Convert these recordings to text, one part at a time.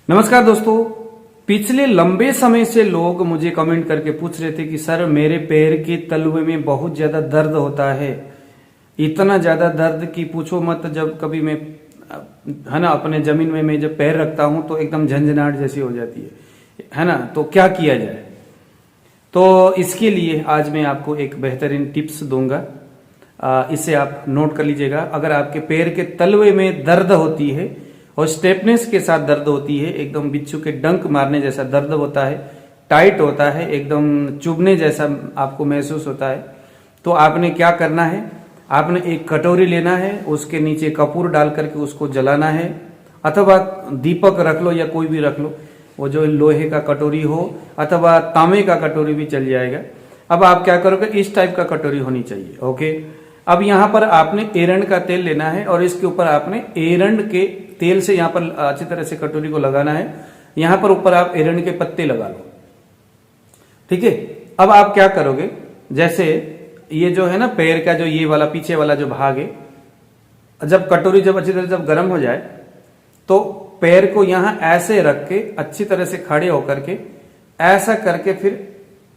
नमस्कार दोस्तों। पिछले लंबे समय से लोग मुझे कमेंट करके पूछ रहे थे कि सर मेरे पैर के तलवे में बहुत ज्यादा दर्द होता है, इतना ज्यादा दर्द कि पूछो मत। जब कभी मैं है ना अपने जमीन में मैं जब पैर रखता हूं तो एकदम झंझनाहट जैसी हो जाती है ना। तो क्या किया जाए? तो इसके लिए आज मैं आपको एक बेहतरीन टिप्स दूंगा। इसे आप नोट कर लीजिएगा। अगर आपके पैर के तलवे में दर्द होती है और स्टेपनेस के साथ दर्द होती है, एकदम बिच्छू के डंक मारने जैसा दर्द होता है, टाइट होता है, एकदम चुभने जैसा आपको महसूस होता है, तो आपने क्या करना है? आपने एक कटोरी लेना है, उसके नीचे कपूर डाल करके उसको जलाना है, अथवा दीपक रख लो या कोई भी रख लो, वो जो लोहे का कटोरी हो अथवा तांबे का कटोरी भी चल जाएगा। अब आप क्या करोगे? इस टाइप का कटोरी होनी चाहिए। ओके। अब यहाँ पर आपने एरंड का तेल लेना है और इसके ऊपर आपने एरंड के तेल से यहाँ पर अच्छी तरह से कटोरी को लगाना है। यहाँ पर ऊपर आप एरंड के पत्ते लगा लो, ठीक है। अब आप क्या करोगे? जैसे ये जो है ना पैर का जो ये वाला पीछे वाला जो भाग है, जब कटोरी जब अच्छी तरह जब गर्म हो जाए तो पैर को यहां ऐसे रख के अच्छी तरह से खड़े होकर के ऐसा करके फिर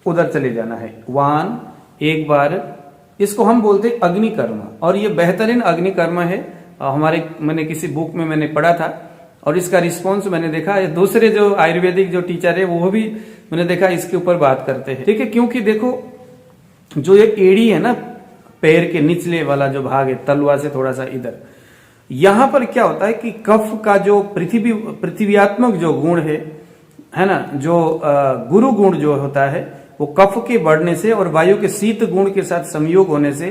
उधर चले जाना है। एक बार इसको हम बोलते हैं अग्निकर्म, और ये बेहतरीन अग्निकर्म है। मैंने किसी बुक में मैंने पढ़ा था और इसका रिस्पॉन्स मैंने देखा। दूसरे जो आयुर्वेदिक जो टीचर है वो भी मैंने देखा इसके ऊपर बात करते हैं, ठीक है। क्योंकि देखो जो ये एड़ी है ना, पैर के निचले वाला जो भाग है तलवा से थोड़ा सा इधर, यहां पर क्या होता है कि कफ का जो पृथ्वीयात्मक जो गुण है ना, जो गुरु गुण जो होता है वो कफ के बढ़ने से और वायु के शीत गुण के साथ संयोग होने से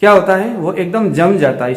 क्या होता है, वो एकदम जम जाता है,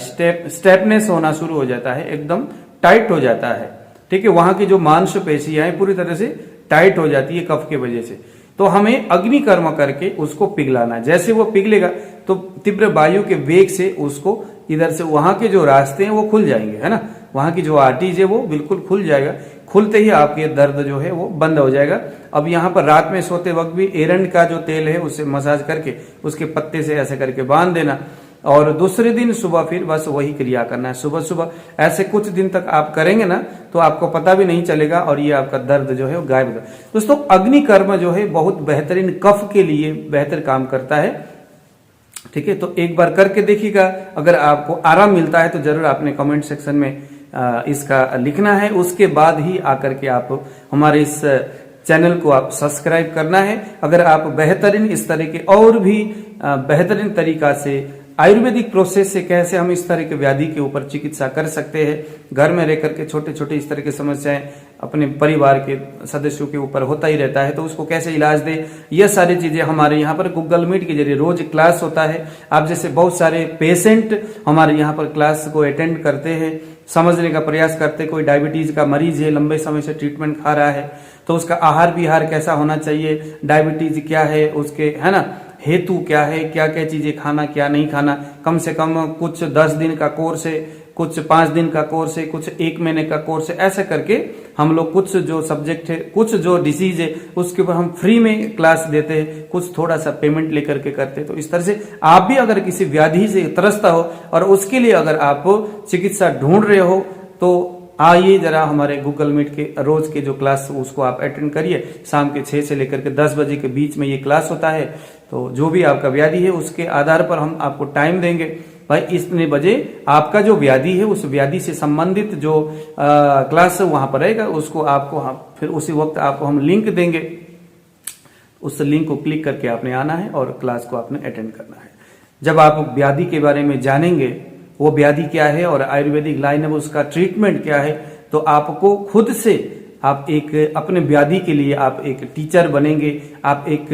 स्टेपनेस होना शुरू हो जाता है, एकदम टाइट हो जाता है, ठीक है। वहां की जो मांसपेशियां पूरी तरह से टाइट हो जाती है कफ के वजह से। तो हमें अग्निकर्म करके उसको पिघलाना है। जैसे वो पिघलेगा तो तीव्र वायु के वेग से उसको इधर से वहां के जो रास्ते हैं वो खुल जाएंगे, है ना। वहां की जो आर्टरीज है वो बिल्कुल खुल जाएगा। खुलते ही आपके दर्द जो है वो बंद हो जाएगा। अब यहाँ पर रात में सोते वक्त भी एरंड का जो तेल है उससे मसाज करके उसके पत्ते से ऐसे करके बांध देना, और दूसरे दिन सुबह फिर बस वही क्रिया करना है। सुबह सुबह ऐसे कुछ दिन तक आप करेंगे ना तो आपको पता भी नहीं चलेगा और ये आपका दर्द जो है वो गायब हो जाएगा। दोस्तों अग्निकर्म जो है बहुत बेहतरीन कफ के लिए बेहतर काम करता है, ठीक है। तो एक बार करके देखिएगा। अगर आपको आराम मिलता है तो जरूर आपने कमेंट सेक्शन में इसका लिखना है। उसके बाद ही आकर के आप हमारे इस चैनल को आप सब्सक्राइब करना है। अगर आप बेहतरीन इस तरह के और भी बेहतरीन तरीका से आयुर्वेदिक प्रोसेस से कैसे हम इस तरह के व्याधि के ऊपर चिकित्सा कर सकते हैं, घर में रह करके छोटे छोटे इस तरह की समस्याएं अपने परिवार के सदस्यों के ऊपर होता ही रहता है, तो उसको कैसे इलाज दे, ये सारी चीजें हमारे यहाँ पर गूगल मीट के जरिए रोज क्लास होता है। आप जैसे बहुत सारे पेशेंट हमारे यहाँ पर क्लास को अटेंड करते हैं, समझने का प्रयास करते हैं। कोई डायबिटीज का मरीज है, लंबे समय से ट्रीटमेंट खा रहा है, तो उसका आहार विहार कैसा होना चाहिए, डायबिटीज क्या है, उसके है ना हेतु क्या है, क्या क्या चीजें खाना क्या नहीं खाना, कम से कम कुछ 10 दिन का कोर्स है, कुछ 5 दिन का कोर्स है, कुछ 1 महीने का कोर्स है। ऐसे करके हम लोग कुछ जो सब्जेक्ट है, कुछ जो डिसीज है उसके ऊपर हम फ्री में क्लास देते हैं, कुछ थोड़ा सा पेमेंट लेकर के करते हैं। तो इस तरह से आप भी अगर किसी व्याधि से त्रस्त हो और उसके लिए अगर आप चिकित्सा ढूंढ रहे हो तो आइए जरा हमारे गूगल मीट के रोज के जो क्लास उसको आप अटेंड करिए। शाम के 6 से लेकर के 10 बजे के बीच में ये क्लास होता है। तो जो भी आपका व्याधि है उसके आधार पर हम आपको टाइम देंगे, भाई इतने बजे आपका जो व्याधि है उस व्याधि से संबंधित जो क्लास वहां पर रहेगा उसको आपको फिर उसी वक्त आपको हम लिंक देंगे। उस लिंक को क्लिक करके आपने आना है और क्लास को आपने अटेंड करना है। जब आप व्याधि के बारे में जानेंगे, वो व्याधि क्या है और आयुर्वेदिक लाइन में उसका ट्रीटमेंट क्या है, तो आपको खुद से आप एक अपने व्याधि के लिए आप एक टीचर बनेंगे, आप एक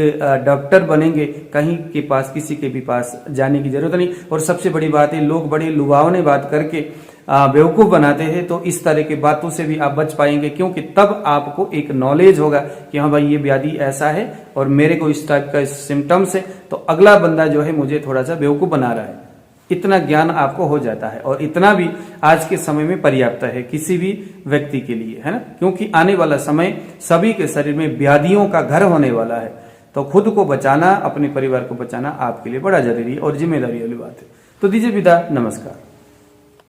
डॉक्टर बनेंगे। कहीं के पास किसी के भी पास जाने की जरूरत नहीं। और सबसे बड़ी बात है, लोग बड़े लुभावने बात करके बेवकूफ बनाते हैं, तो इस तरह की बातों से भी आप बच पाएंगे, क्योंकि तब आपको एक नॉलेज होगा कि हाँ भाई ये व्याधि ऐसा है और मेरे को इस टाइप का सिम्टम्स है, तो अगला बंदा जो है मुझे थोड़ा सा बेवकूफ बना रहा है। इतना ज्ञान आपको हो जाता है और इतना भी आज के समय में पर्याप्त है किसी भी व्यक्ति के लिए, है ना। क्योंकि आने वाला समय सभी के शरीर में व्याधियों का घर होने वाला है। तो खुद को बचाना, अपने परिवार को बचाना आपके लिए बड़ा जरूरी और जिम्मेदारी वाली बात है। तो दीजिए विदा, नमस्कार।